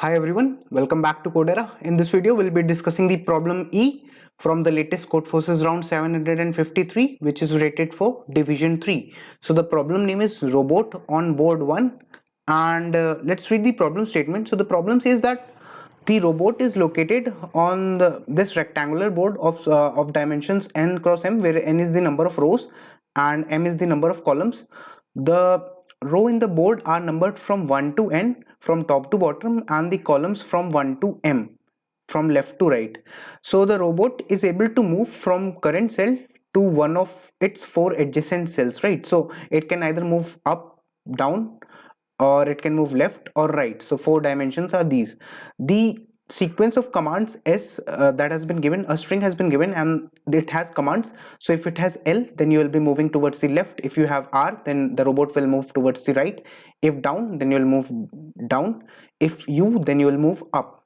Hi everyone, welcome back to Codera. In this video, we'll be discussing the problem E from the latest Codeforces round 753, which is rated for division 3. So the problem name is robot on board 1, and let's read the problem statement. So the problem says that the robot is located on this rectangular board of dimensions n cross m, where n is the number of rows and m is the number of columns. The row in the board are numbered from 1 to n, from top to bottom, and the columns from 1 to m, from left to right. So the robot is able to move from current cell to one of its four adjacent cells, right? So it can either move up, down, or it can move left or right. So four dimensions are these. The sequence of commands s that has been given, a string has been given and it has commands. So if it has l, then you will be moving towards the left. If you have r, then the robot will move towards the right. If down, then you will move down. If u, then you will move up,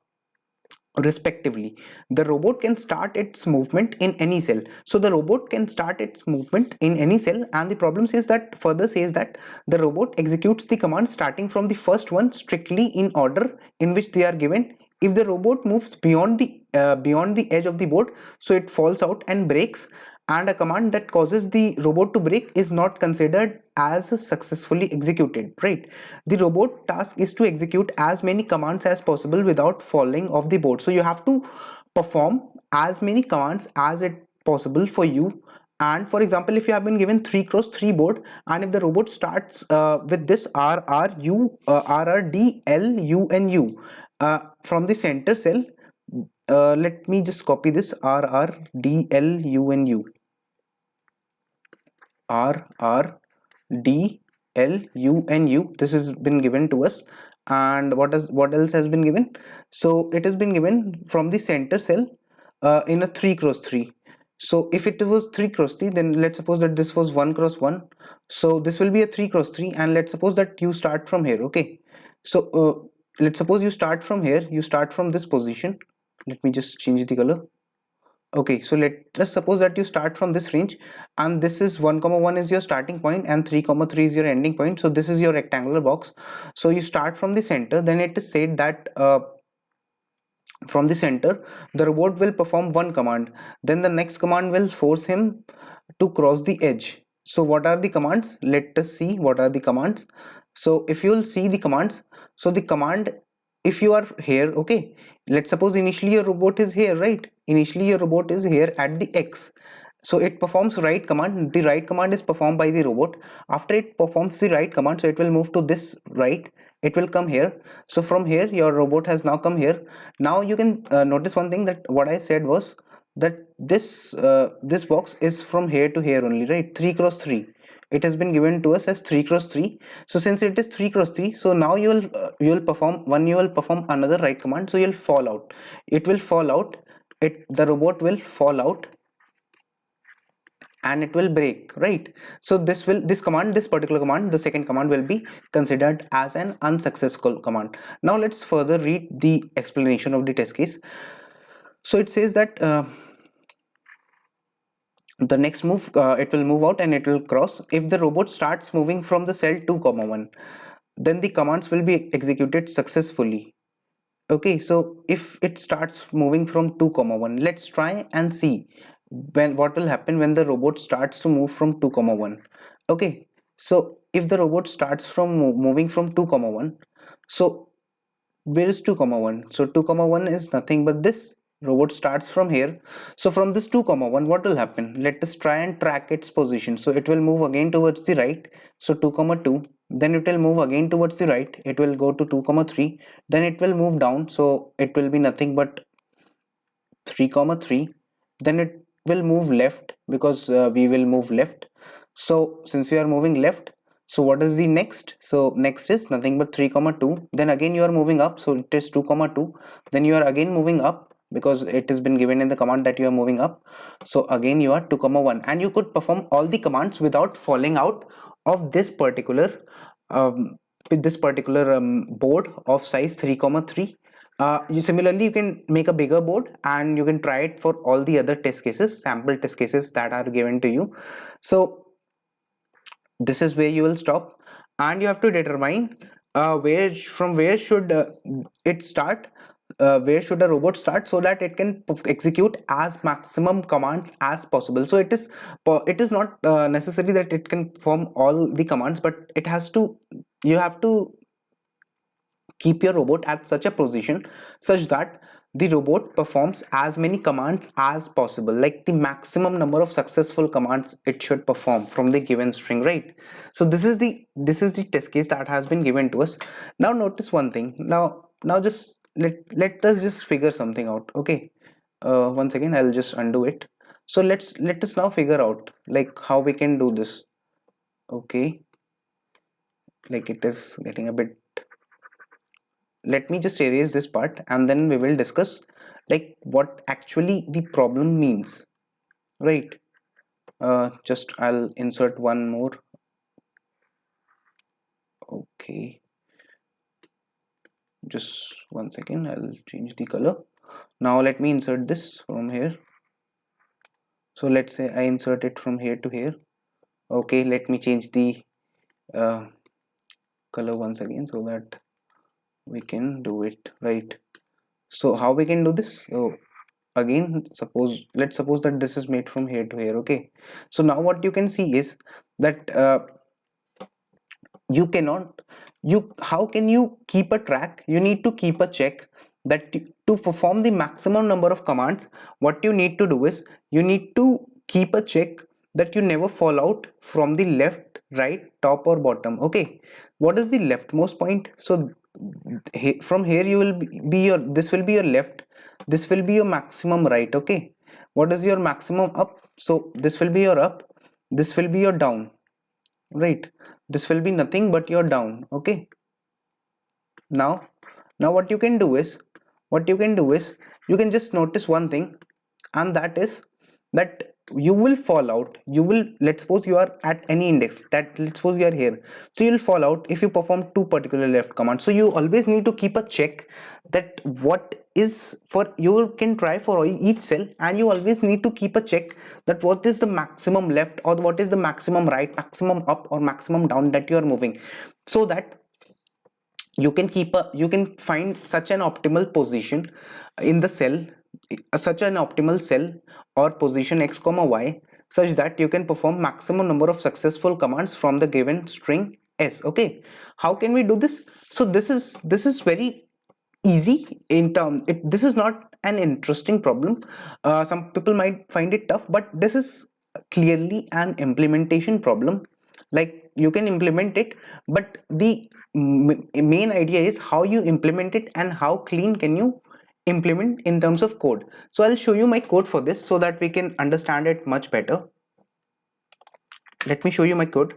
respectively. The robot can start its movement in any cell. So the robot can start its movement in any cell, and the problem says that further says that the robot executes the command starting from the first one strictly in order in which they are given. If the robot moves beyond the edge of the board, so it falls out and breaks, and a command that causes the robot to break is not considered as successfully executed, right? The robot task is to execute as many commands as possible without falling off the board. So you have to perform as many commands as it possible for you. And for example, if you have been given 3 cross 3 board, and if the robot starts with this r r u r r d l u and u from the center cell, let me just copy this r r d l u and u, r r d l u and u. This has been given to us. And what else has been given? So it has been given from the center cell in a 3 cross 3. So if it was 3 cross 3, then let's suppose that this was 1 cross 1. So this will be a 3 cross 3, and let's suppose that you start from here. Okay, so let's suppose you start from here, you start from this position. Let me just change the color. Okay, so let's suppose that you start from this range, and this is 1 comma 1 is your starting point and 3 comma 3 is your ending point. So this is your rectangular box. So you start from the center. Then it is said that from the center the robot will perform one command, then the next command will force him to cross the edge. So what are the commands? Let us see what are the commands. So if you will see the commands, so the command, if you are here, okay, let's suppose initially your robot is here, right? Initially your robot is here at the x, so it performs right command. The right command is performed by the robot. After it performs the right command, so it will move to this right, it will come here. So from here your robot has now come here. Now you can notice one thing, that what I said was that this box is from here to here only, right? 3 cross 3, it has been given to us as 3 cross 3. So since it is 3 cross 3, so now you will perform one, you will perform another right command. So you'll fall out, it will fall out, the robot will fall out and it will break, right? So this particular command, the second command, will be considered as an unsuccessful command. Now let's further read the explanation of the test case. So it says that the next move, it will move out and it will cross. If the robot starts moving from the cell 2 comma 1, then the commands will be executed successfully. Okay, so if it starts moving from 2 comma 1, let's try and see what will happen when the robot starts to move from 2 comma 1. Okay, so if the robot starts from moving from 2 comma 1, so where is 2 comma 1? So 2 comma 1 is nothing but this. Robot starts from here. So from this 2 comma 1, what will happen? Let us try and track its position. So it will move again towards the right, so 2 comma 2, then it will move again towards the right, it will go to 2 comma 3, then it will move down, so it will be nothing but 3 comma 3, then it will move left, because we will move left. So since we are moving left, so what is the next? So next is nothing but 3 comma 2, then again you are moving up, so it is 2 comma 2, then you are again moving up, because it has been given in the command that you are moving up. So again you are 2 comma 1, and you could perform all the commands without falling out of this particular board of size 3 comma 3. You can make a bigger board and you can try it for all the other test cases, sample test cases that are given to you. So this is where you will stop, and you have to determine where should it start, where should a robot start so that it can execute as maximum commands as possible. So it is not necessary that it can perform all the commands, but it has to, you have to keep your robot at such a position such that the robot performs as many commands as possible, like the maximum number of successful commands it should perform from the given string, right? So this is the test case that has been given to us. Now notice one thing. Now just let us just figure something out. Okay, one second, I'll just undo it. So let us now figure out like how we can do this. Okay, like it is getting a bit, let me just erase this part and then we will discuss like what actually the problem means, right? Just I'll insert one more. Okay, just one second, I'll change the color. Now let me insert this from here. So let's say I insert it from here to here. Okay, let me change the uh, color once again so that we can do it right. So how we can do this? So again, let's suppose that this is made from here to here. Okay, so now what you can see is that you cannot, you how can you keep a track? You need to keep a check that to perform the maximum number of commands, what you need to do is you need to keep a check that you never fall out from the left, right, top or bottom. Okay, what is the leftmost point? So from here you will be your, this will be your left, this will be your maximum right. Okay, what is your maximum up? So this will be your up, this will be your down, right? This will be nothing but your down. Okay, now what you can do is, you can just notice one thing, and that is that you will fall out, you will, let's suppose you are at any index, that let's suppose you are here, so you'll fall out if you perform two particular left commands. So you always need to keep a check that what is, for you can try for each cell, and you always need to keep a check that what is the maximum left or what is the maximum right, maximum up or maximum down that you are moving, so that you can you can find such an optimal position in the cell, such an optimal cell or position x comma y, such that you can perform maximum number of successful commands from the given string s. Okay, how can we do this? So this is very easy in terms, this is not an interesting problem. Some people might find it tough, but this is clearly an implementation problem. Like you can implement it, but the main idea is how you implement it and how clean can you implement in terms of code. So I'll show you my code for this so that we can understand it much better. Let me show you my code.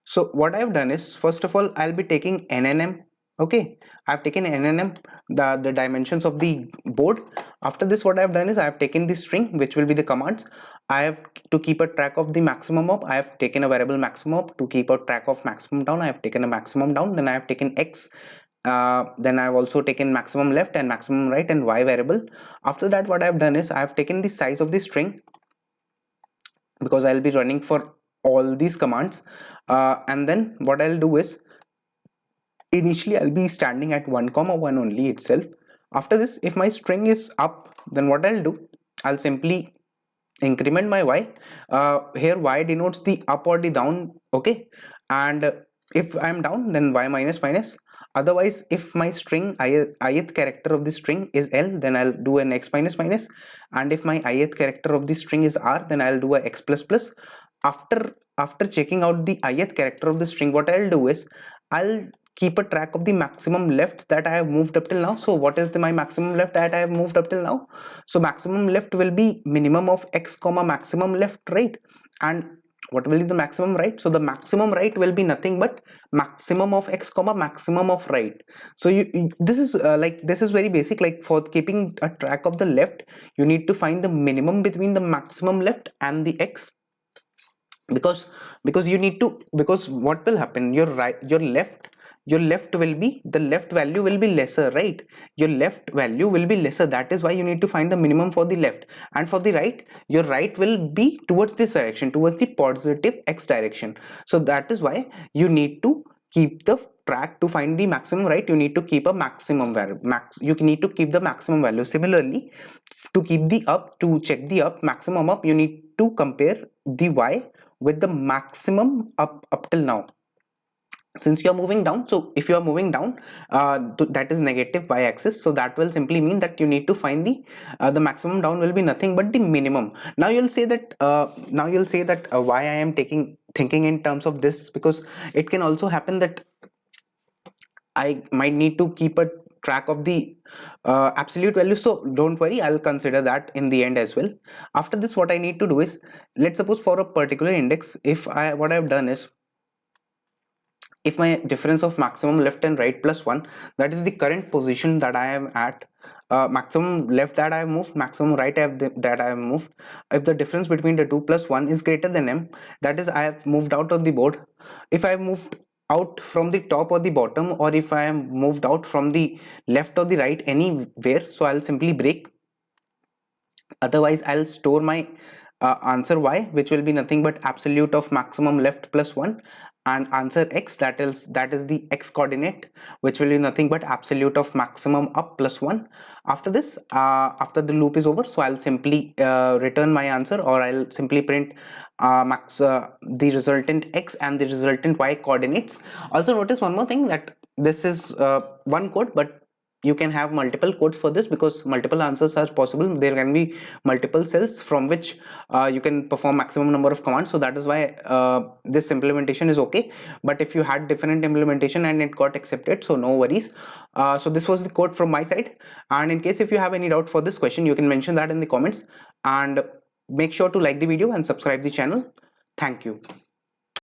So what I've done is, first of all, I'll be taking nnm. Okay, I've taken nnm, the dimensions of the board. After this, what I've done is I've taken the string, which will be the commands. I have to keep a track of the maximum up. I have taken a variable maximum up. To keep a track of maximum down, I have taken a maximum down. Then I have taken x. Then I've also taken maximum left and maximum right and y variable. After that, what I've done is I've taken the size of the string, because I'll be running for all these commands, and then what I'll do is initially I'll be standing at 1 comma 1 only itself. After this, if my string is up, then what I'll do, I'll simply increment my y. Here y denotes the up or the down. Okay, and if I'm down, then y minus minus. Otherwise, if my string ith character of the string is L, then I'll do an x minus minus, and if my ith character of the string is R, then I'll do a x plus plus. After checking out the ith character of the string, what I'll do is I'll keep a track of the maximum left that I have moved up till now. So what is my maximum left that I have moved up till now? So maximum left will be minimum of x comma maximum left, right? And what will be the maximum right? So the maximum right will be nothing but maximum of x comma maximum of right. So this is this is very basic. Like for keeping a track of the left, you need to find the minimum between the maximum left and the x, because you need to, because what will happen, your left will be, the left value will be lesser, right? Your left value will be lesser. That is why you need to find the minimum for the left, and for the right, your right will be towards this direction, towards the positive x direction. So that is why you need to keep the track to find the maximum, right? You need to keep a maximum value, you need to keep the maximum value. Similarly, to keep the up, to check the up, maximum up, you need to compare the y with the maximum up till now. Since you are moving down, so if you are moving down, that is negative y-axis, so that will simply mean that you need to find the maximum down will be nothing but the minimum. Now you'll say that why I am thinking in terms of this, because it can also happen that I might need to keep a track of the absolute value. So don't worry, I'll consider that in the end as well. After this, what I need to do is, let's suppose for a particular index, what I've done is, if my difference of maximum left and right plus 1, that is the current position that I am at, maximum left that I have moved, maximum right that I have moved, if the difference between the 2 plus 1 is greater than m, that is I have moved out of the board. If I have moved out from the top or the bottom, or if I am moved out from the left or the right anywhere, so I'll simply break. Otherwise I'll store my answer y, which will be nothing but absolute of maximum left plus 1, and answer x, that is the x coordinate, which will be nothing but absolute of maximum up plus 1. After this, after the loop is over, so I'll simply return my answer, or I'll simply print the resultant x and the resultant y coordinates. Also notice one more thing, that this is one code, but you can have multiple codes for this, because multiple answers are possible. There can be multiple cells from which you can perform maximum number of commands, so that is why this implementation is okay. But if you had different implementation and it got accepted, so no worries. So this was the code from my side, and in case if you have any doubt for this question, you can mention that in the comments, and make sure to like the video and subscribe the channel. Thank you.